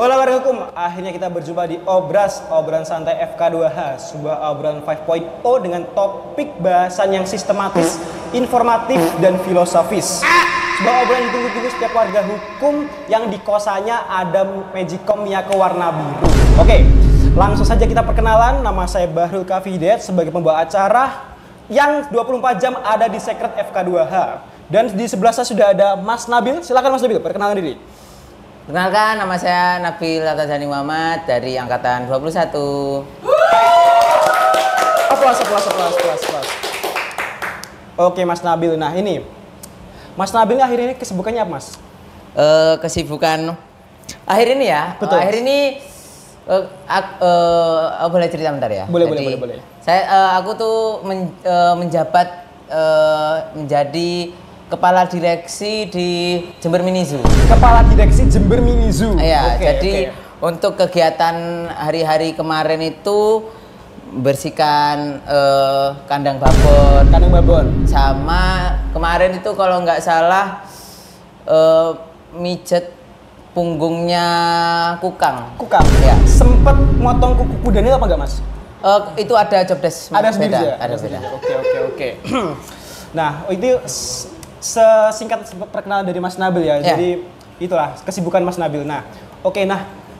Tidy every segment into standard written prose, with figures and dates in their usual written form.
Halo warga hukum, akhirnya kita berjumpa di Obras, obrolan santai FK2H, sebuah obrolan 5.0 dengan topik bahasan yang sistematis, informatif, dan filosofis. Sebuah obrolan ditunggu-tunggu setiap warga hukum yang di kosannya ada Magicom Miyako warna biru. Oke, langsung saja kita perkenalan. Nama saya Bahrul Kafidet sebagai pembawa acara yang 24 jam ada di Secret FK2H. Dan di sebelah saya sudah ada Mas Nabil. Silakan Mas Nabil, perkenalan diri. Perkenalkan, nama saya Nabil Atazani Muhammad dari Angkatan 21. Aplaus. Oke Mas Nabil, nah ini Mas Nabil akhir ini kesibukannya apa Mas? Kesibukan akhir ini ya? Betul. Akhir ini boleh cerita bentar ya? Boleh. Aku tuh menjabat menjadi Kepala Direksi di Jember Mini Zoo. Kepala Direksi Jember Mini Zoo. Iya, jadi untuk kegiatan hari-hari kemarin itu bersihkan kandang babon. Sama kemarin itu kalau nggak salah mijet punggungnya kukang. Ya. Sempet motong kuku kudanya apa nggak Mas? Itu ada job desk. Ada sendiri ya? Ada beda. Oke. Nah, itu sesingkat perkenalan dari Mas Nabil ya. Jadi itulah kesibukan Mas Nabil. Nah,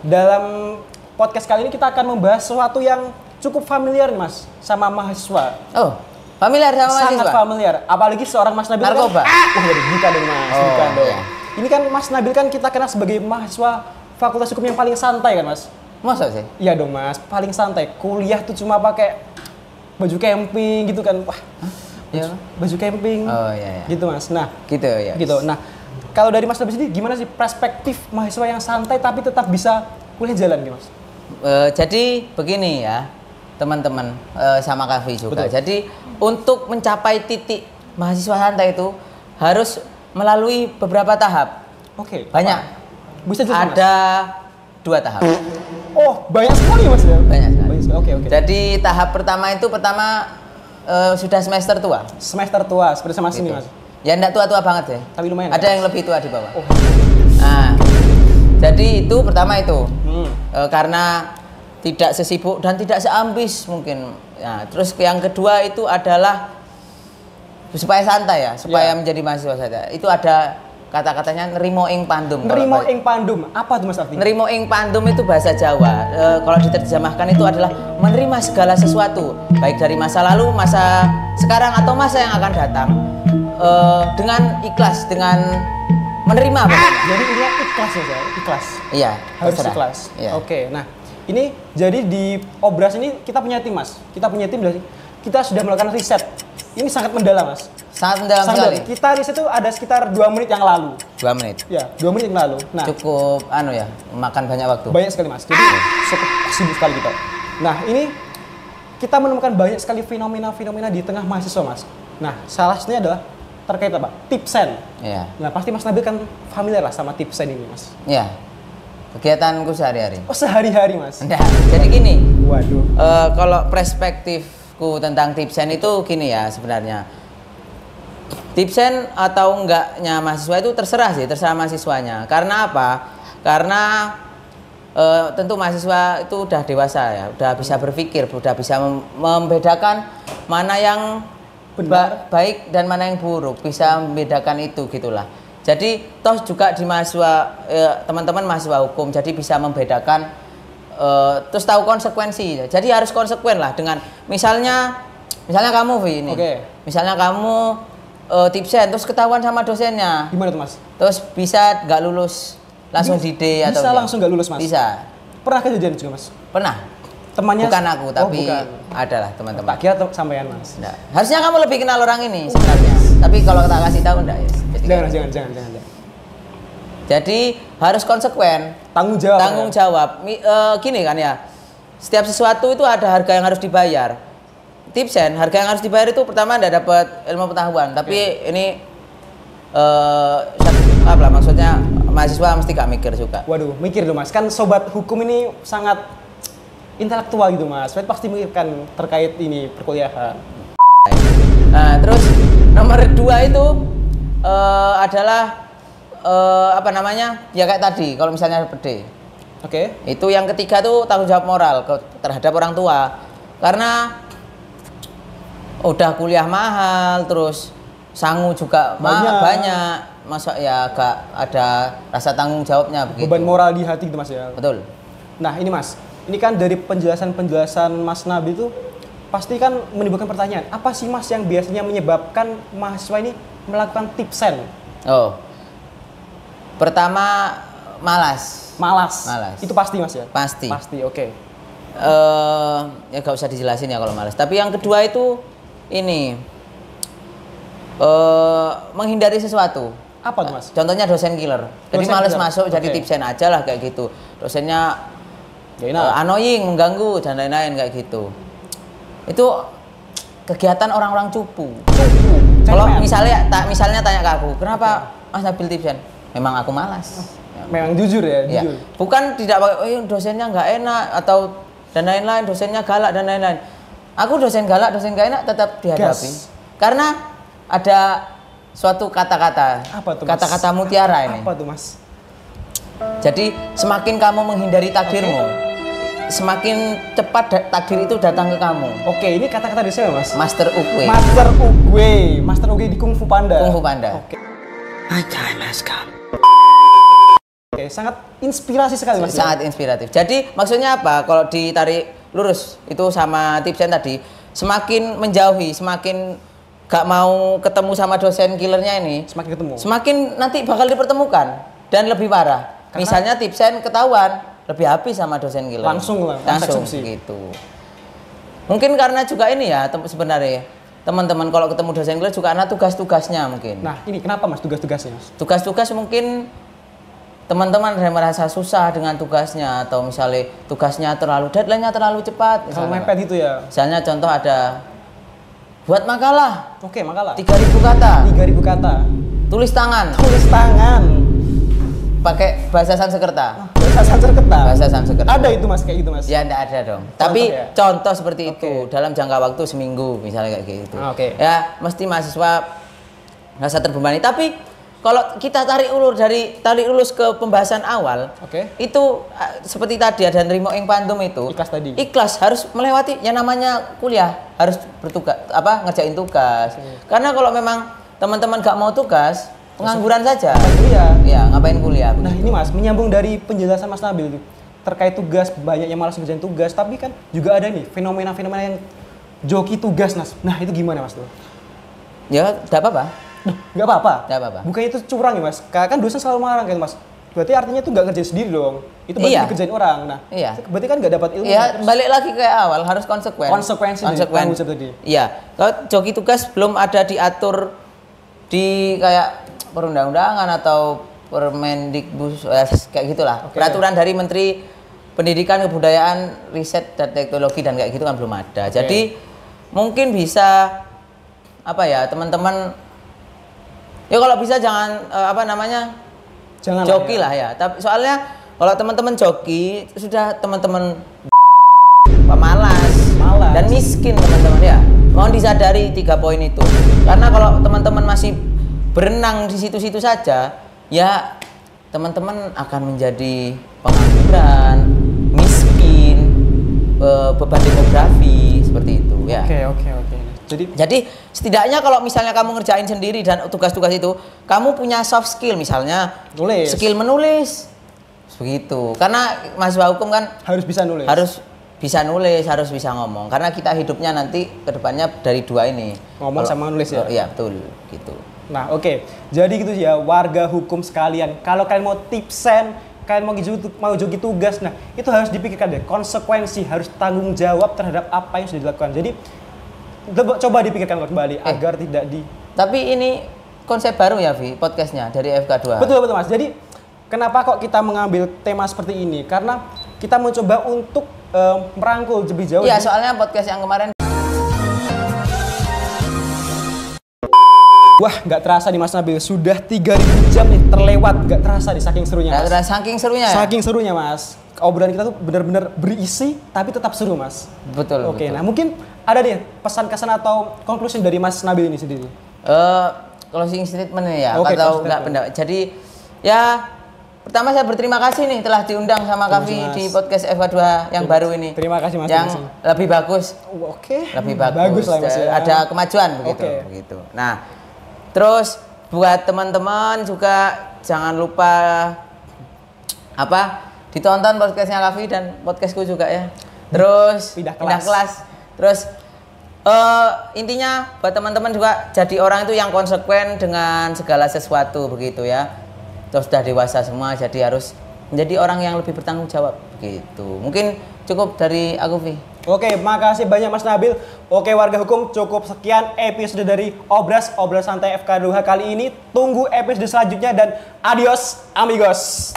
dalam podcast kali ini kita akan membahas sesuatu yang cukup familiar nih Mas sama mahasiswa. Oh, familiar sama mahasiswa? Sangat familiar. Apalagi seorang Mas Nabil. Narkoba? Bukan dong Mas. Bukan dong. Iya. Ini kan Mas Nabil kan kita kenal sebagai mahasiswa Fakultas Hukum yang paling santai kan Mas? Masa sih? Iya dong Mas, paling santai. Kuliah tuh cuma pakai baju camping gitu kan. Wah. Ya, baju camping. Oh iya. Gitu Mas. Nah, gitu ya. Gitu. Nah, kalau dari Mas Nabil sendiri gimana sih perspektif mahasiswa yang santai tapi tetap bisa kuliah jalan gitu Mas? Jadi begini ya, teman-teman sama Kavi juga. Betul. Jadi untuk mencapai titik mahasiswa santai itu harus melalui beberapa tahap. Oke. Banyak. Bisa jelaskan, ada 2 tahap. Oh, banyak sekali Mas ya? Banyak sekali. Oke. Jadi tahap pertama itu sudah semester tua. Semester tua, seperti sama sini Mas. Ya enggak tua-tua banget ya. Tapi lumayan. Ada yang lebih tua di bawah. Oh. Nah, jadi itu pertama itu. Karena tidak sesibuk dan tidak seambis mungkin. Nah, terus yang kedua itu adalah supaya santai ya, supaya menjadi mahasiswa saja. Itu ada kata-katanya nerimo ing pandum. Nerimo ing pandum. Apa tuh Mas artinya? Nerimo ing pandum itu bahasa Jawa. Kalau diterjemahkan itu adalah menerima segala sesuatu, baik dari masa lalu, masa sekarang atau masa yang akan datang. Dengan ikhlas, dengan menerima. Jadi ini ikhlas ya, ikhlas. Iya, harus terserah. ikhlas. Iya. Oke, nah ini jadi di Obras ini kita punya tim Mas. Kita sudah melakukan riset. Ini sangat mendalam Mas. Sangat mendalam sekali. Kita riset itu ada sekitar 2 menit yang lalu. 2 menit. Ya, 2 menit yang lalu. Nah, cukup makan banyak waktu. Banyak sekali Mas. Jadi cukup sibuk sekali kita. Nah, ini kita menemukan banyak sekali fenomena-fenomena di tengah mahasiswa Mas. Nah, salah satunya adalah terkait apa? Tipsen. Iya. Nah, pasti Mas Nabil kan familiar lah sama tipsen ini Mas. Iya. Kegiatanku sehari-hari. Oh, sehari-hari Mas? Nah, jadi gini. Waduh. Kalau perspektifku tentang tipsen itu gini ya sebenarnya. Tipsen atau enggaknya mahasiswa itu terserah mahasiswanya. Karena apa? Karena tentu mahasiswa itu udah dewasa ya, udah bisa berpikir, udah bisa membedakan mana yang baik dan mana yang buruk, bisa membedakan itu gitulah. Jadi toh juga di mahasiswa teman-teman mahasiswa hukum, jadi bisa membedakan terus tahu konsekuensi. Jadi harus konsekuen lah dengan misalnya kamu Vi ini. Misalnya kamu tipsen terus ketahuan sama dosennya. Gimana tuh Mas? Terus bisa nggak lulus langsung di D atau bisa langsung nggak lulus Mas? Bisa. Pernah kejadian juga Mas? Pernah. Temannya? Bukan aku tapi bukan. Adalah teman-teman. Tak kira sampean Mas. Nah, harusnya kamu lebih kenal orang ini sebenarnya. Tapi kalau tak kasih tahu enggak ya. Jangan. Jadi harus konsekuen. Tanggung jawab. Gini kan ya. Setiap sesuatu itu ada harga yang harus dibayar. Tipsen, harga yang harus dibayar itu pertama Anda dapat ilmu pengetahuan, tapi ini maksudnya mahasiswa mesti gak mikir juga. Waduh, mikir dong Mas, kan sobat hukum ini sangat intelektual gitu Mas, pasti mikirkan terkait ini perkuliahan. Nah, terus nomor 2 itu adalah apa namanya? Ya kayak tadi, kalau misalnya PD. Oke. Itu yang ketiga tuh tanggung jawab moral terhadap orang tua. Karena udah kuliah mahal, terus sangu juga banyak. Masa ya agak ada rasa tanggung jawabnya begitu. Beban moral di hati gitu Mas ya. Betul. Nah ini Mas, ini kan dari penjelasan Mas Nabil itu pasti kan menimbulkan pertanyaan, apa sih Mas yang biasanya menyebabkan mahasiswa ini melakukan tipsen? Oh, pertama malas. Malas. Itu pasti Mas ya? Pasti. Oke. Ya gak usah dijelasin ya kalau malas. Tapi yang kedua itu ini menghindari sesuatu. Apa tuh Mas? Contohnya dosen killer. Jadi males masuk jadi Oke. tipsen aja lah kayak gitu. Dosennya annoying, mengganggu dan lain-lain kayak gitu. Itu kegiatan orang-orang cupu. Kalau misalnya tanya ke aku, kenapa Mas Nabil tipsen? Memang aku malas. Memang jujur ya, jujur. Bukan tidak dosennya nggak enak atau dan lain-lain, dosennya galak dan lain-lain. Aku dosen galak, dosen nggak enak tetap dihadapi. Karena ada suatu kata-kata. Apa tuh, Mas? Kata-kata mutiara ini. Apa tuh Mas? Jadi semakin kamu menghindari takdirmu, semakin cepat takdir itu datang ke kamu. Oke, ini kata-kata dari siapa Mas? Master Oogway. Master Oogway di Kung Fu Panda. Kung Fu Panda. Oke. My time has come. Oke, sangat inspirasi sekali Mas. Sangat inspiratif. Jadi maksudnya apa? Kalau ditarik lurus itu sama tipsen tadi, semakin menjauhi, semakin gak mau ketemu sama dosen killernya ini, semakin nanti bakal dipertemukan dan lebih parah. Misalnya tipsen ketahuan, lebih habis sama dosen killer. Langsung gitu. Mungkin karena juga ini ya sebenarnya teman-teman kalau ketemu dosen killer juga karena tugas-tugasnya mungkin. Nah ini kenapa Mas tugas-tugasnya Mas? Tugas-tugas mungkin teman-teman ada yang merasa susah dengan tugasnya atau misalnya tugasnya deadline-nya terlalu cepat. Kalau mepet itu ya. Misalnya contoh ada buat makalah. Oke, makalah. 3.000 kata. 3.000 kata. Tulis tangan. Pakai bahasa Sanskerta. Bahasa Sanskerta. Ada itu Mas kayak gitu Mas? Ya enggak ada dong. Tapi contoh seperti itu dalam jangka waktu seminggu misalnya kayak gitu. Ya mesti mahasiswa merasa terbebani. Tapi kalau kita tarik ulur ke pembahasan awal, itu seperti tadi ada Nrimo ing Pantum itu ikhlas harus melewati yang namanya kuliah, harus bertugas ngerjain tugas. Karena kalau memang teman-teman gak mau tugas, pengangguran saja. Ya, ngapain kuliah? Nah, ini Mas, menyambung dari penjelasan Mas Nabil itu terkait tugas, banyak yang malas ngerjain tugas, tapi kan juga ada nih fenomena-fenomena yang joki tugas, Mas. Nah, itu gimana Mas tuh? Ya, enggak apa-apa. Nggak apa-apa? Nggak apa-apa. Bukannya itu curang ya Mas? Kan dosen selalu marah kan Mas? Berarti artinya itu nggak kerjain sendiri dong? Itu berarti dikerjain orang. Nah, berarti kan nggak dapat ilmu. Iya, balik lagi ke awal, harus konsekuensi. Iya, kalau joki tugas belum ada diatur di kayak perundang-undangan atau Permendikbud kayak gitulah. Peraturan dari Menteri Pendidikan, Kebudayaan, Riset dan Teknologi dan kayak gitu kan belum ada. Jadi mungkin bisa teman-teman ya kalau bisa jangan jangan joki lah ya. Tapi soalnya kalau teman-teman joki sudah teman-teman malas dan miskin teman-teman ya. Mohon disadari 3 poin itu. Karena kalau teman-teman masih berenang di situ-situ saja, ya teman-teman akan menjadi pengangguran, miskin, beban demografi seperti itu ya. Oke. Jadi setidaknya kalau misalnya kamu ngerjain sendiri dan tugas-tugas itu, kamu punya soft skill misalnya skill menulis, begitu. Karena mahasiswa hukum kan harus bisa nulis, harus bisa ngomong. Karena kita hidupnya nanti kedepannya dari dua ini, ngomong sama nulis ya. Iya betul, gitu. Nah jadi gitu ya warga hukum sekalian. Kalau kalian mau tipsen, kalian mau joki tugas, nah itu harus dipikirkan deh konsekuensi, harus tanggung jawab terhadap apa yang sudah dilakukan. Jadi coba dipikirkan kembali agar tidak di. Tapi ini konsep baru ya Vi, podcastnya dari FK2. Betul Mas. Jadi kenapa kok kita mengambil tema seperti ini? Karena kita mencoba untuk merangkul lebih jauh. Iya, soalnya podcast yang kemarin. Wah, nggak terasa nih Mas Nabil, sudah 3.000 jam nih terlewat, nggak terasa nih saking serunya Mas. Saking serunya Mas. Obrolan kita tuh benar-benar berisi tapi tetap seru Mas. Betul. Nah mungkin ada deh pesan-kesan atau conclusion dari Mas Nabil ini sendiri. Closing statement ya, atau enggak pendapat. Jadi ya Pertama saya berterima kasih nih telah diundang sama Kavi di podcast FH2 yang baru ini. Terima kasih Mas. Yang lebih bagus. Oke. Lebih bagus lah Mas. Ya. Ada kemajuan begitu. Nah, terus buat teman-teman juga jangan lupa ditonton podcastnya Kavi dan podcastku juga ya. Terus pindah kelas. Terus intinya buat teman-teman juga jadi orang itu yang konsekuen dengan segala sesuatu begitu ya. Terus sudah dewasa semua, jadi harus menjadi orang yang lebih bertanggung jawab begitu. Mungkin cukup dari aku, Vi. Oke, makasih banyak Mas Nabil. Oke, warga hukum, cukup sekian episode dari Obras Santai FK2H kali ini. Tunggu episode selanjutnya dan adios amigos.